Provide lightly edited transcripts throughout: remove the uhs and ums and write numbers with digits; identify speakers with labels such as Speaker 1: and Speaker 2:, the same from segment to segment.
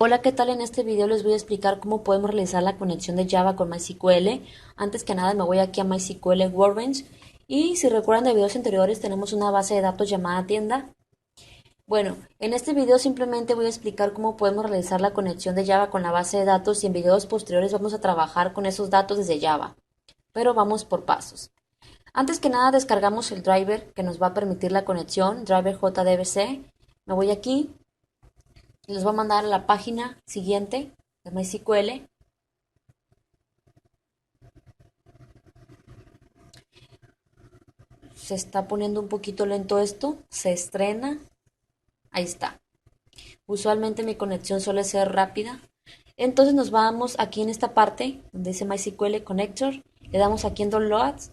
Speaker 1: Hola, ¿qué tal? En este video les voy a explicar cómo podemos realizar la conexión de Java con MySQL. Antes que nada me voy aquí a MySQL Workbench y si recuerdan de videos anteriores tenemos una base de datos llamada tienda. Bueno, en este video simplemente voy a explicar cómo podemos realizar la conexión de Java con la base de datos y en videos posteriores vamos a trabajar con esos datos desde Java. Pero vamos por pasos. Antes que nada descargamos el driver que nos va a permitir la conexión, driver JDBC. Me voy aquí. Les voy a mandar a la página siguiente de MySQL. Se está poniendo un poquito lento esto. Se estrena. Ahí está. Usualmente mi conexión suele ser rápida. Entonces nos vamos aquí en esta parte donde dice MySQL Connector. Le damos aquí en Downloads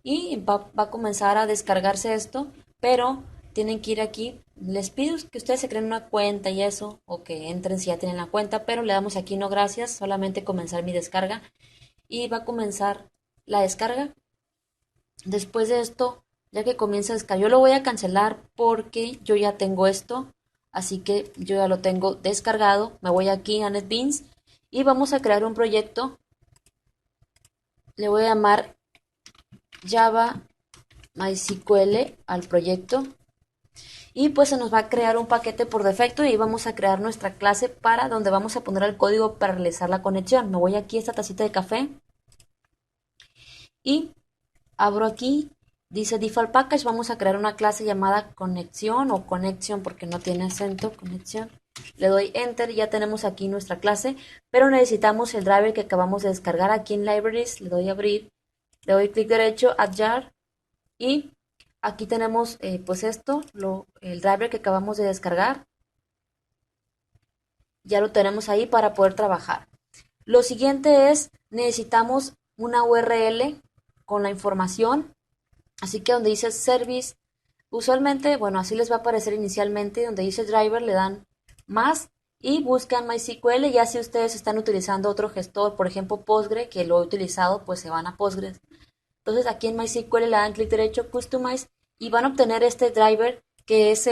Speaker 1: y va a comenzar a descargarse esto. Pero tienen que ir aquí. Les pido que ustedes se creen una cuenta y eso, o que entren si ya tienen la cuenta, pero le damos aquí no gracias, solamente comenzar mi descarga y va a comenzar la descarga. Después de esto, ya que comienza a descargar, yo lo voy a cancelar porque yo ya tengo esto, así que yo ya lo tengo descargado. Me voy aquí a NetBeans y vamos a crear un proyecto. Le voy a llamar Java MySQL al proyecto y pues se nos va a crear un paquete por defecto y vamos a crear nuestra clase para donde vamos a poner el código para realizar la conexión. Me voy aquí a esta tacita de café y abro aquí, dice default package, vamos a crear una clase llamada conexión o connection porque no tiene acento, conexión. Le doy enter y ya tenemos aquí nuestra clase, pero necesitamos el driver que acabamos de descargar aquí en libraries. Le doy a abrir, le doy clic derecho, add jar y aquí tenemos pues esto, el driver que acabamos de descargar. Ya lo tenemos ahí para poder trabajar. Lo siguiente es, necesitamos una URL con la información. Así que donde dice service, usualmente, bueno, así les va a aparecer inicialmente, donde dice driver le dan más y buscan MySQL. Ya si ustedes están utilizando otro gestor, por ejemplo Postgre, que lo he utilizado, pues se van a Postgres. Entonces aquí en MySQL le dan clic derecho, Customize, y van a obtener este driver que es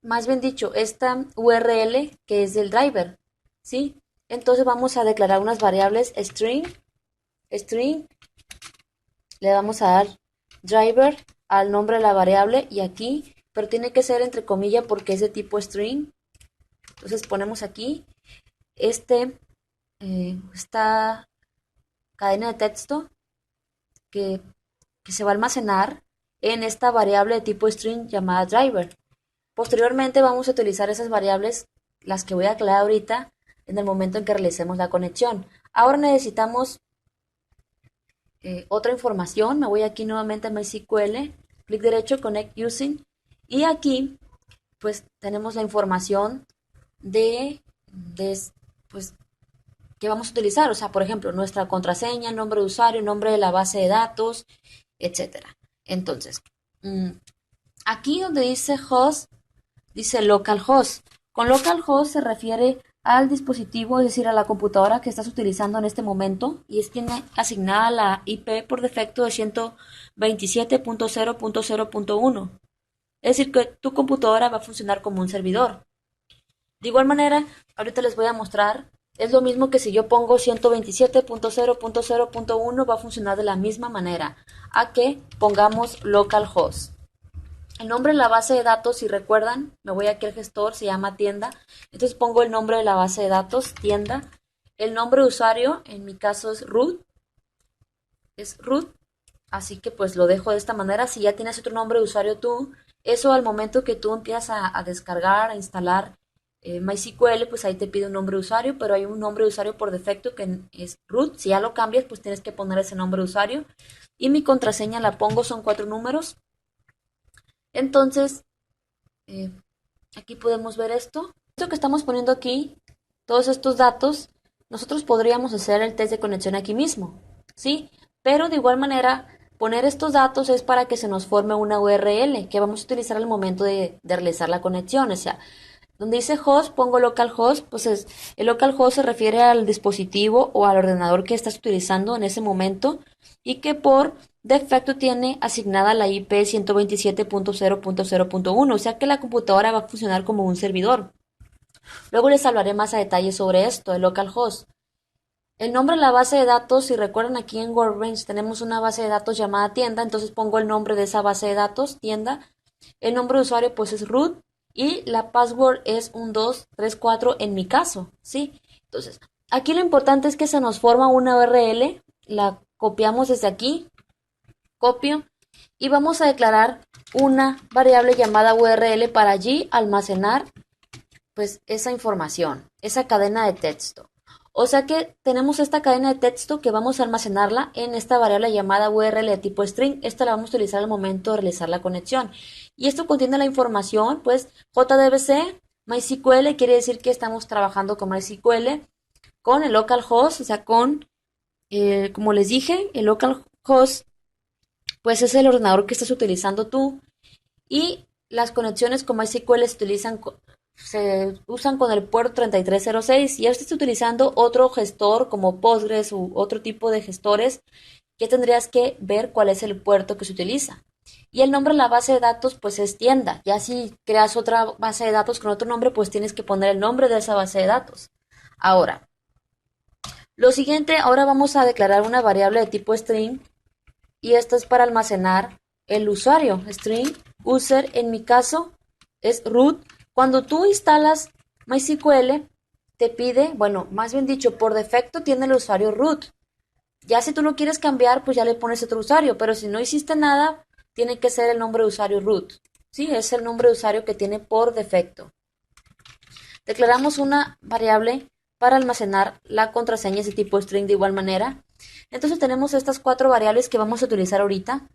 Speaker 1: más bien dicho, esta URL que es del driver, ¿sí? Entonces vamos a declarar unas variables string, le vamos a dar driver al nombre de la variable y aquí, pero tiene que ser entre comillas porque es de tipo string. Entonces ponemos aquí esta cadena de texto que, que se va a almacenar en esta variable de tipo string llamada driver. Posteriormente vamos a utilizar esas variables, las que voy a aclarar ahorita, en el momento en que realicemos la conexión. Ahora necesitamos otra información. Me voy aquí nuevamente a MySQL, clic derecho, Connect Using, y aquí pues tenemos la información de pues que vamos a utilizar, o sea, por ejemplo, nuestra contraseña, nombre de usuario, nombre de la base de datos, etcétera. Entonces, aquí donde dice host, dice localhost. Con localhost se refiere al dispositivo, es decir, a la computadora que estás utilizando en este momento y tiene asignada la IP por defecto de 127.0.0.1. Es decir, que tu computadora va a funcionar como un servidor. De igual manera, ahorita les voy a mostrar, es lo mismo que si yo pongo 127.0.0.1 va a funcionar de la misma manera a que pongamos localhost. El nombre de la base de datos, si recuerdan, me voy aquí al gestor, se llama tienda. Entonces pongo el nombre de la base de datos, tienda. El nombre de usuario, en mi caso es root. Así que pues lo dejo de esta manera. Si ya tienes otro nombre de usuario tú, eso al momento que tú empiezas a descargar, a instalar MySQL, pues ahí te pide un nombre de usuario, pero hay un nombre de usuario por defecto que es root. Si ya lo cambias, pues tienes que poner ese nombre de usuario. Y mi contraseña la pongo, son 4 números. Entonces, eh, aquí podemos ver esto. Esto que estamos poniendo aquí, todos estos datos, nosotros podríamos hacer el test de conexión aquí mismo, ¿sí? Pero de igual manera, poner estos datos es para que se nos forme una URL que vamos a utilizar al momento de realizar la conexión. O sea, donde dice host, pongo localhost, pues el localhost se refiere al dispositivo o al ordenador que estás utilizando en ese momento y que por defecto tiene asignada la IP 127.0.0.1, o sea que la computadora va a funcionar como un servidor. Luego les hablaré más a detalle sobre esto, el localhost. El nombre de la base de datos, si recuerdan aquí en WordBench tenemos una base de datos llamada tienda, entonces pongo el nombre de esa base de datos, tienda. El nombre de usuario pues es root y la password es 1234 en mi caso, ¿sí? Entonces, aquí lo importante es que se nos forma una URL, la copiamos desde aquí, copio, y vamos a declarar una variable llamada URL para allí almacenar pues esa información, esa cadena de texto. O sea que tenemos esta cadena de texto que vamos a almacenarla en esta variable llamada URL de tipo string. Esta la vamos a utilizar al momento de realizar la conexión. Y esto contiene la información, pues JDBC, MySQL, quiere decir que estamos trabajando con MySQL, con el localhost, o sea, como les dije, el localhost, pues es el ordenador que estás utilizando tú. Y las conexiones con MySQL se usan con el puerto 3306 y ya estás utilizando otro gestor como Postgres u otro tipo de gestores que tendrías que ver cuál es el puerto que se utiliza. Y el nombre de la base de datos pues es tienda. Ya si creas otra base de datos con otro nombre pues tienes que poner el nombre de esa base de datos. Ahora, lo siguiente, ahora vamos a declarar una variable de tipo string y esto es para almacenar el usuario. String user en mi caso es root. Cuando tú instalas MySQL te pide, bueno, más bien dicho, por defecto tiene el usuario root. Ya si tú lo quieres cambiar, pues ya le pones otro usuario, pero si no hiciste nada, tiene que ser el nombre de usuario root. Sí, es el nombre de usuario que tiene por defecto. Declaramos una variable para almacenar la contraseña de tipo string de igual manera. Entonces tenemos estas 4 variables que vamos a utilizar ahorita.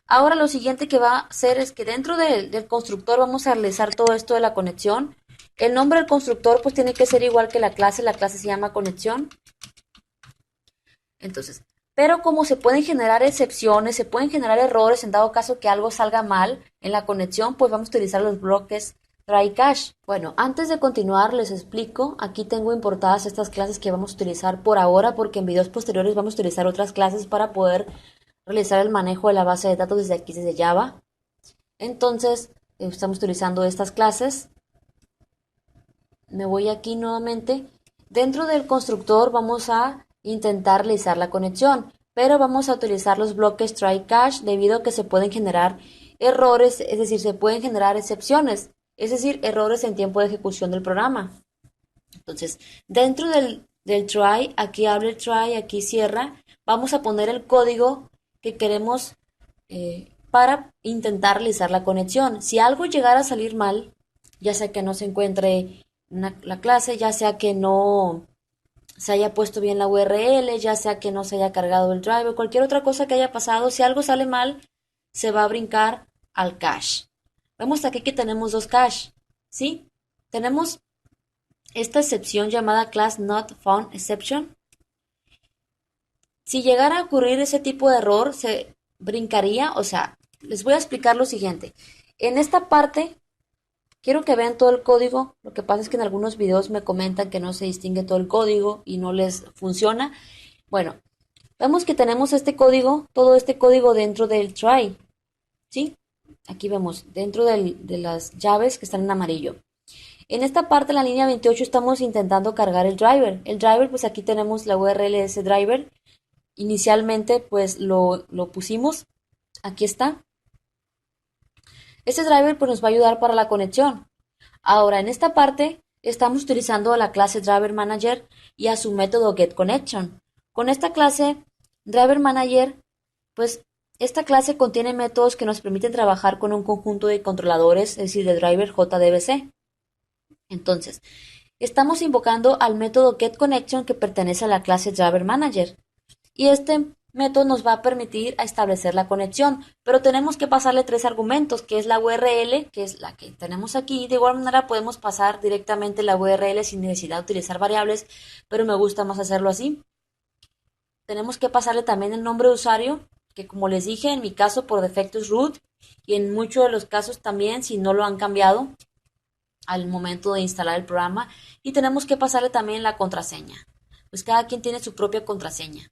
Speaker 1: Ahora lo siguiente que va a hacer es que dentro del constructor vamos a realizar todo esto de la conexión. El nombre del constructor pues tiene que ser igual que la clase se llama conexión. Entonces, pero como se pueden generar excepciones, se pueden generar errores en dado caso que algo salga mal en la conexión, pues vamos a utilizar los bloques try catch. Bueno, antes de continuar les explico, aquí tengo importadas estas clases que vamos a utilizar por ahora porque en videos posteriores vamos a utilizar otras clases para poder realizar el manejo de la base de datos desde aquí, desde Java. Entonces, estamos utilizando estas clases. Me voy aquí nuevamente. Dentro del constructor vamos a intentar realizar la conexión, pero vamos a utilizar los bloques try catch debido a que se pueden generar errores, es decir, se pueden generar excepciones, es decir, errores en tiempo de ejecución del programa. Entonces, dentro del try, aquí abre el try, aquí cierra, vamos a poner el código que queremos para intentar realizar la conexión. Si algo llegara a salir mal, ya sea que no se encuentre la clase, ya sea que no se haya puesto bien la URL, ya sea que no se haya cargado el driver, cualquier otra cosa que haya pasado, si algo sale mal, se va a brincar al cache. Vemos aquí que tenemos 2 cache, ¿sí? Tenemos esta excepción llamada class not found exception. Si llegara a ocurrir ese tipo de error, se brincaría, o sea, les voy a explicar lo siguiente. En esta parte, quiero que vean todo el código. Lo que pasa es que en algunos videos me comentan que no se distingue todo el código y no les funciona. Bueno, vemos que tenemos este código, todo este código dentro del try, ¿sí? Aquí vemos, dentro de las llaves que están en amarillo. En esta parte, en la línea 28, estamos intentando cargar el driver. El driver, pues aquí tenemos la URL de ese driver. Inicialmente, pues lo pusimos. Aquí está. Este driver pues nos va a ayudar para la conexión. Ahora, en esta parte, estamos utilizando a la clase Driver Manager y a su método getConnection. Con esta clase Driver Manager, pues esta clase contiene métodos que nos permiten trabajar con un conjunto de controladores, es decir, de driver JDBC. Entonces, estamos invocando al método getConnection que pertenece a la clase Driver Manager. Y este método nos va a permitir establecer la conexión, pero tenemos que pasarle 3 argumentos, que es la URL, que es la que tenemos aquí. De igual manera podemos pasar directamente la URL sin necesidad de utilizar variables, pero me gusta más hacerlo así. Tenemos que pasarle también el nombre de usuario, que como les dije, en mi caso por defecto es root, y en muchos de los casos también, si no lo han cambiado al momento de instalar el programa. Y tenemos que pasarle también la contraseña. Pues cada quien tiene su propia contraseña.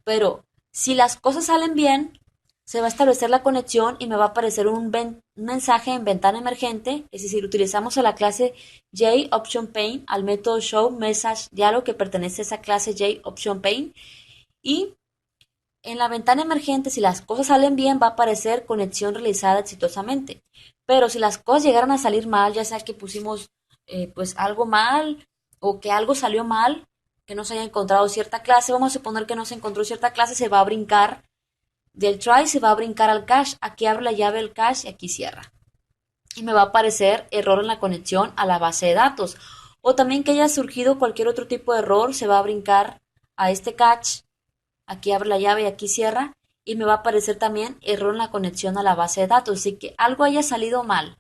Speaker 1: Pero si las cosas salen bien, se va a establecer la conexión y me va a aparecer un mensaje en ventana emergente, es decir, utilizamos a la clase JOptionPane, al método showMessageDialog que pertenece a esa clase JOptionPane, y en la ventana emergente, si las cosas salen bien, va a aparecer conexión realizada exitosamente. Pero si las cosas llegaran a salir mal, ya sea que pusimos pues algo mal o que algo salió mal, que no se haya encontrado cierta clase, vamos a suponer que no se encontró cierta clase, se va a brincar del try, se va a brincar al cache. Aquí abre la llave del cache y aquí cierra. Y me va a aparecer error en la conexión a la base de datos. O también que haya surgido cualquier otro tipo de error, se va a brincar a este cache. Aquí abre la llave y aquí cierra. Y me va a aparecer también error en la conexión a la base de datos. Así que algo haya salido mal.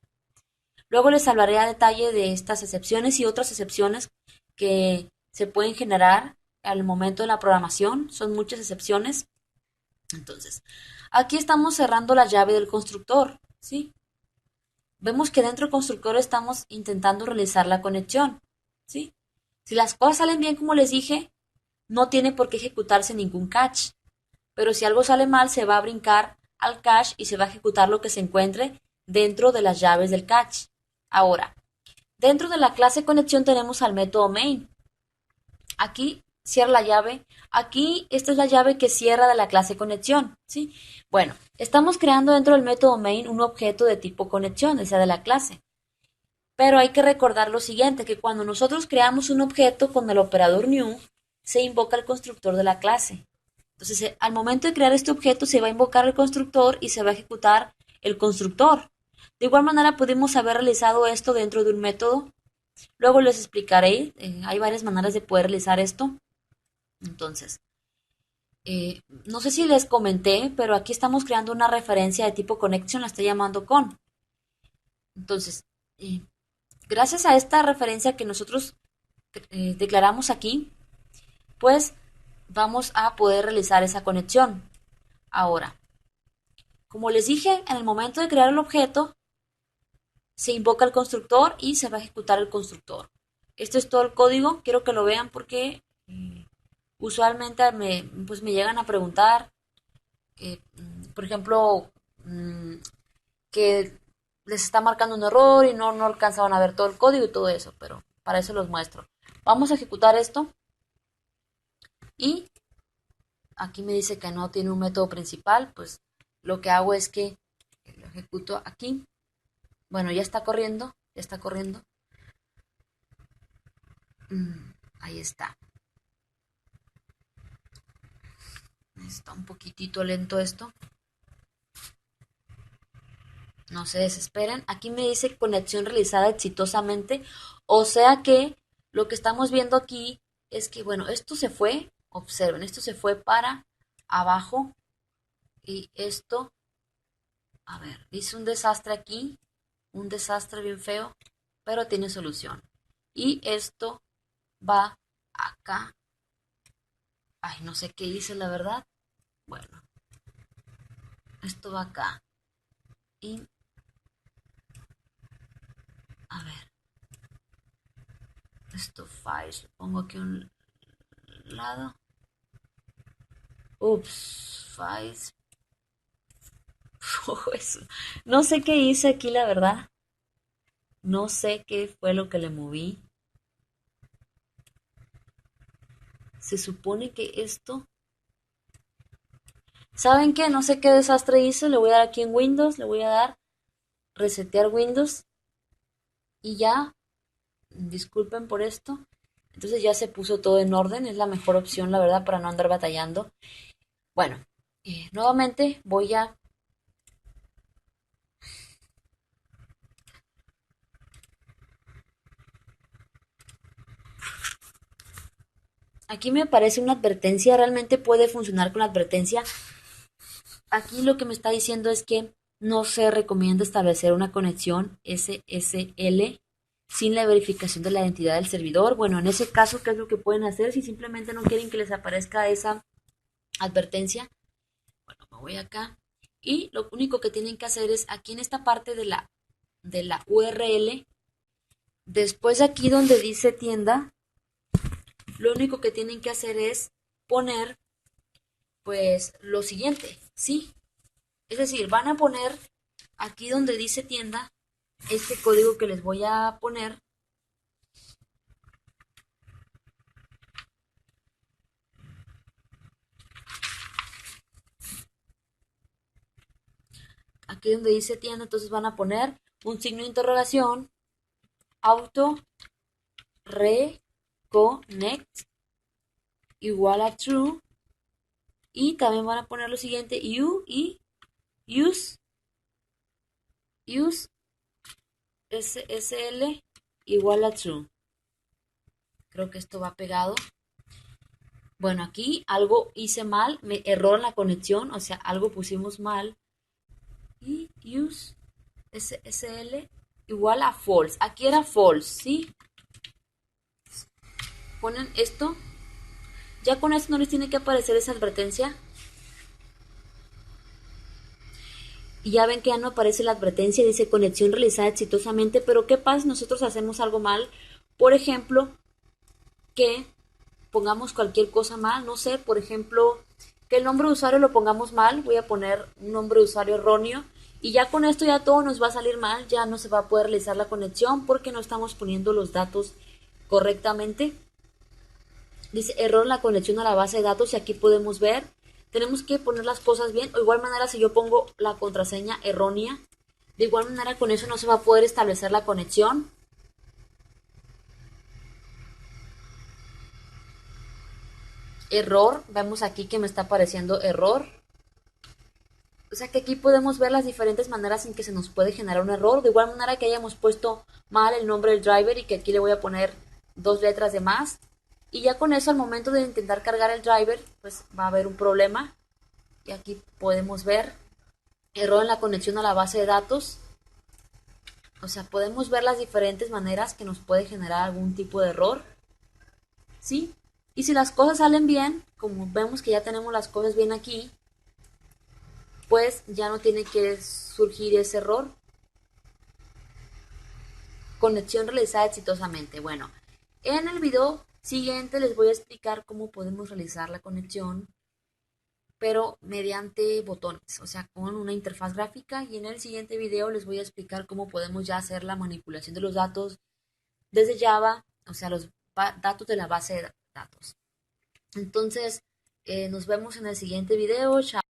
Speaker 1: Luego les hablaré a detalle de estas excepciones y otras excepciones que se pueden generar al momento de la programación. Son muchas excepciones. Entonces, aquí estamos cerrando la llave del constructor, ¿sí? Vemos que dentro del constructor estamos intentando realizar la conexión, ¿sí? Si las cosas salen bien como les dije, no tiene por qué ejecutarse ningún catch. Pero si algo sale mal, se va a brincar al cache y se va a ejecutar lo que se encuentre dentro de las llaves del cache. Ahora, dentro de la clase conexión tenemos al método main. Aquí cierra la llave. Aquí esta es la llave que cierra de la clase conexión, ¿sí? Bueno, estamos creando dentro del método main un objeto de tipo conexión, o sea, de la clase. Pero hay que recordar lo siguiente, que cuando nosotros creamos un objeto con el operador new, se invoca el constructor de la clase. Entonces, al momento de crear este objeto, se va a invocar el constructor y se va a ejecutar el constructor. De igual manera, pudimos haber realizado esto dentro de un método. Luego les explicaré, hay varias maneras de poder realizar esto. Entonces, no sé si les comenté, pero aquí estamos creando una referencia de tipo connection, la estoy llamando con. Entonces, eh, gracias a esta referencia que nosotros declaramos aquí, pues vamos a poder realizar esa conexión. Ahora, como les dije, en el momento de crear el objeto, se invoca el constructor y se va a ejecutar el constructor. Esto es todo el código, quiero que lo vean porque usualmente pues me llegan a preguntar, por ejemplo, que les está marcando un error y no alcanzaban a ver todo el código y todo eso, pero para eso los muestro. Vamos a ejecutar esto y aquí me dice que no tiene un método principal, pues lo que hago es que lo ejecuto aquí. Bueno, ya está corriendo, ya está corriendo. Ahí está. Está un poquitito lento esto. No se desesperen. Aquí me dice conexión realizada exitosamente. O sea que lo que estamos viendo aquí es que, bueno, esto se fue, observen, esto se fue para abajo y esto, a ver, hice un desastre aquí, un desastre bien feo, pero tiene solución. Y esto va acá. Ay, no sé qué hice, la verdad. Bueno, esto va acá. Y, a ver, esto files, lo pongo aquí a un lado. Ups, files. No sé qué hice aquí, la verdad. No sé qué fue lo que le moví. Se supone que esto... ¿Saben qué? No sé qué desastre hice. Le voy a dar aquí en Windows. Le voy a dar resetear Windows. Y ya, disculpen por esto. Entonces ya se puso todo en orden. Es la mejor opción, la verdad, para no andar batallando. Bueno, nuevamente voy a... Aquí me aparece una advertencia. Realmente puede funcionar con la advertencia. Aquí lo que me está diciendo es que no se recomienda establecer una conexión SSL sin la verificación de la identidad del servidor. Bueno, en ese caso, ¿qué es lo que pueden hacer si simplemente no quieren que les aparezca esa advertencia? Bueno, me voy acá y lo único que tienen que hacer es aquí en esta parte de la URL, después de aquí donde dice tienda, lo único que tienen que hacer es poner pues lo siguiente, ¿sí? Es decir, van a poner aquí donde dice tienda, este código que les voy a poner, aquí donde dice tienda, entonces van a poner un signo de interrogación, auto reconnect igual a true, y también van a poner lo siguiente, use SSL igual a true. Creo que esto va pegado. Bueno, aquí algo hice mal, me error en la conexión, o sea, algo pusimos mal. Y use SSL igual a false. Aquí era false, ¿sí? Ponen esto. Ya con esto no les tiene que aparecer esa advertencia. Y ya ven que ya no aparece la advertencia, dice conexión realizada exitosamente, pero ¿qué pasa si nosotros hacemos algo mal? Por ejemplo, que pongamos cualquier cosa mal, no sé, por ejemplo, que el nombre de usuario lo pongamos mal, voy a poner un nombre de usuario erróneo y ya con esto ya todo nos va a salir mal, ya no se va a poder realizar la conexión porque no estamos poniendo los datos correctamente. Dice error en la conexión a la base de datos y aquí podemos ver, tenemos que poner las cosas bien, o igual manera si yo pongo la contraseña errónea, de igual manera con eso no se va a poder establecer la conexión. Error, vemos aquí que me está apareciendo error. O sea que aquí podemos ver las diferentes maneras en que se nos puede generar un error. De igual manera que hayamos puesto mal el nombre del driver y que aquí le voy a poner 2 letras de más. Y ya con eso al momento de intentar cargar el driver, pues va a haber un problema. Y aquí podemos ver error en la conexión a la base de datos. O sea, podemos ver las diferentes maneras que nos puede generar algún tipo de error. ¿Sí? Y si las cosas salen bien, como vemos que ya tenemos las cosas bien aquí, pues ya no tiene que surgir ese error. Conexión realizada exitosamente. Bueno, en el video siguiente les voy a explicar cómo podemos realizar la conexión, pero mediante botones, o sea, con una interfaz gráfica. Y en el siguiente video les voy a explicar cómo podemos ya hacer la manipulación de los datos desde Java, o sea, los datos de la base de datos. Entonces, nos vemos en el siguiente video. Chao.